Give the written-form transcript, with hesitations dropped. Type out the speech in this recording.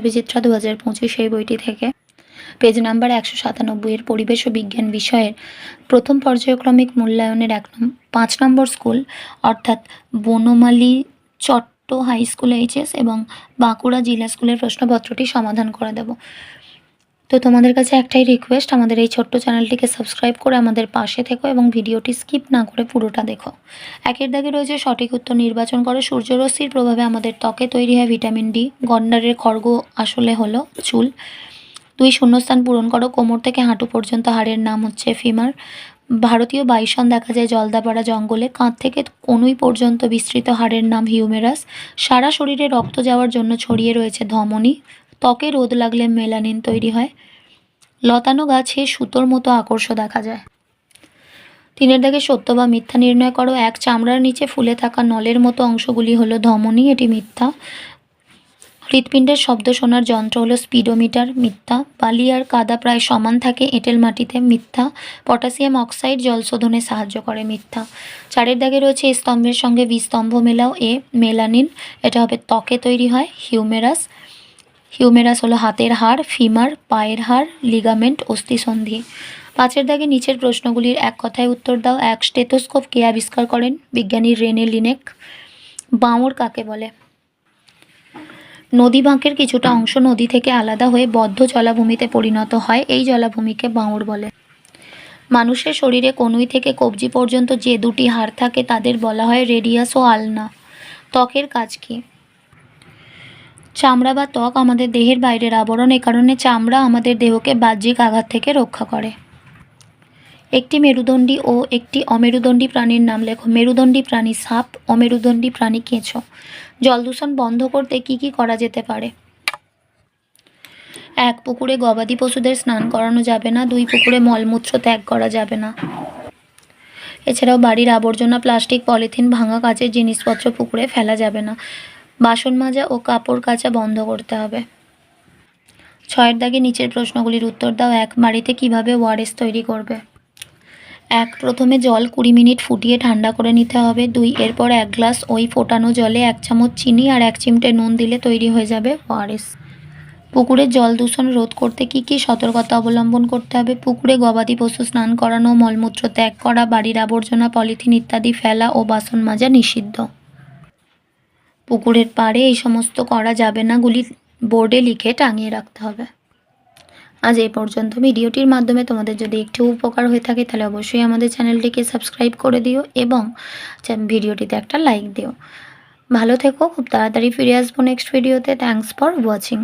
বিচিত্রা 2025 এই বইটি থেকে। পেজ নাম্বার 197 এর পরিবেশ ও বিজ্ঞান বিষয়ের প্রথম পর্যায়ক্রমিক মূল্যায়নের 5 নম্বর স্কুল অর্থাৎ বনমালী চট্ট হাই স্কুল এইচএস এবং বাঁকুড়া জেলা স্কুলের প্রশ্নপত্রটি সমাধান করে দেব। তো তোমাদের কাছে একটাই রিকোয়েস্ট, আমাদের এই ছোট্ট চ্যানেলটিকে সাবস্ক্রাইব করে আমাদের পাশে থেকো এবং ভিডিওটি স্কিপ না করে পুরোটা দেখো। একের দাগে রয়েছে সঠিক উত্তর নির্বাচন করো। সূর্যরশ্মির প্রভাবে আমাদের ত্বকে তৈরি হয় ভিটামিন ডি। গন্ডারের খড়গ আসলে হলো চুল। 2 শূন্যস্থান পূরণ করো। কোমর থেকে হাঁটু পর্যন্ত হাড়ের নাম হচ্ছে ফিমার। ভারতীয় বাইসন দেখা যায় জলদাপাড়া জঙ্গলে। কাঁধ থেকে কনুই পর্যন্ত বিস্তৃত হাড়ের নাম হিউমেরাস। সারা শরীরে রক্ত যাওয়ার জন্য ছড়িয়ে রয়েছে ধমনী। ত্বকে রোদ লাগলে মেলানিন তৈরি হয়। লতানো গাছে সুতোর মতো আকর্ষ দেখা যায়। 3 দাগে সত্য বা মিথ্যা নির্ণয় করো। 1 চামড়ার নিচে ফুলে থাকা নলের মতো অংশগুলি হলো ধমনী, এটি মিথ্যা। হৃৎপিণ্ডের শব্দ শোনার যন্ত্র হলো স্পিডোমিটার, মিথ্যা। বালি আর কাদা প্রায় সমান থাকে এঁটেল মাটিতে, মিথ্যা। পটাশিয়াম অক্সাইড জল শোধনে সাহায্য করে, মিথ্যা। 4 দাগে রয়েছে এ স্তম্ভের সঙ্গে বি স্তম্ভ মেলাও। এ মেলানিন, এটা হবে ত্বকে তৈরি হয়। হিউমেরাস, হিউমেরাস হলো হাতের হাড়। ফিমার পায়ের হাড়। লিগামেন্ট অস্থিসন্ধি। 5 দাগে নিচের প্রশ্নগুলির এক কথায় উত্তর দাও। 1 স্টেথোস্কোপ কে আবিষ্কার করেন? বিজ্ঞানী রেনে লিনেক। বাঁওড় কাকে বলে? নদী বাঁকের কিছুটা অংশ নদী থেকে আলাদা হয়ে বদ্ধ জলাভূমিতে পরিণত হয়, এই জলাভূমিকে বাঁওড় বলে। মানুষের শরীরে কনুই থেকে কবজি পর্যন্ত যে 2টি হাড় থাকে তাদের বলা হয় রেডিয়াস ও আলনা। ত্বকের কাজ কি? চামড়া বা ত্বক আমাদের দেহের বাইরের আবরণ, এ কারণে চামড়া আমাদের দেহকে বাহ্যিক আঘাত থেকে রক্ষা করে। একটি মেরুদণ্ডী ও একটি অমেরুদণ্ডী প্রাণীর নাম লেখো। মেরুদণ্ডী প্রাণী সাপ, অমেরুদণ্ডী প্রাণী কেঁচো। জল দূষণ বন্ধ করতে কি কি করা যেতে পারে? 1 পুকুরে গবাদি পশুদের স্নান করানো যাবে না। 2 পুকুরে মলমূত্র ত্যাগ করা যাবে না। এছাড়াও বাড়ির আবর্জনা, প্লাস্টিক, পলিথিন, ভাঙা কাচের জিনিসপত্র পুকুরে ফেলা যাবে না। বাসন মাজা ও কাপড় কাচা বন্ধ করতে হবে। 6 দাগে নিচের প্রশ্নগুলির উত্তর দাও। 1 বাড়িতে কিভাবে ওআরএস তৈরি করবে? 1 প্রথমে জল 20 মিনিট ফুটিয়ে ঠান্ডা করে নিতে হবে। 2 এরপর 1 গ্লাস ওই ফোটানো জলে 1 চামচ চিনি আর 1 চিমটে নুন দিলে তৈরি হয়ে যাবে ওআরএস। পুকুরের জল দূষণ রোধ করতে কি কি সতর্কতা অবলম্বন করতে হবে? পুকুরে গবাদি পশু স্নান করানো, মলমূত্র ত্যাগ করা, বাড়ির আবর্জনা, পলিথিন ইত্যাদি ফেলা ও বাসন মাজা নিষিদ্ধ। পুকুরের পাড়ে এই সমস্ত করা যাবে না গুলি বোর্ডে লিখে টাঙিয়ে রাখতে হবে। আজ এই পর্যন্ত। ভিডিওটির মাধ্যমে তোমাদের যদি একটু উপকার হয়ে থাকে তাহলে অবশ্যই আমাদের চ্যানেলটিকে সাবস্ক্রাইব করে দিও এবং ভিডিওটিতে একটা লাইক দিও। ভালো থেকো, খুব তাড়াতাড়ি ফিরে আসবো নেক্সট ভিডিওতে। Thanks for watching.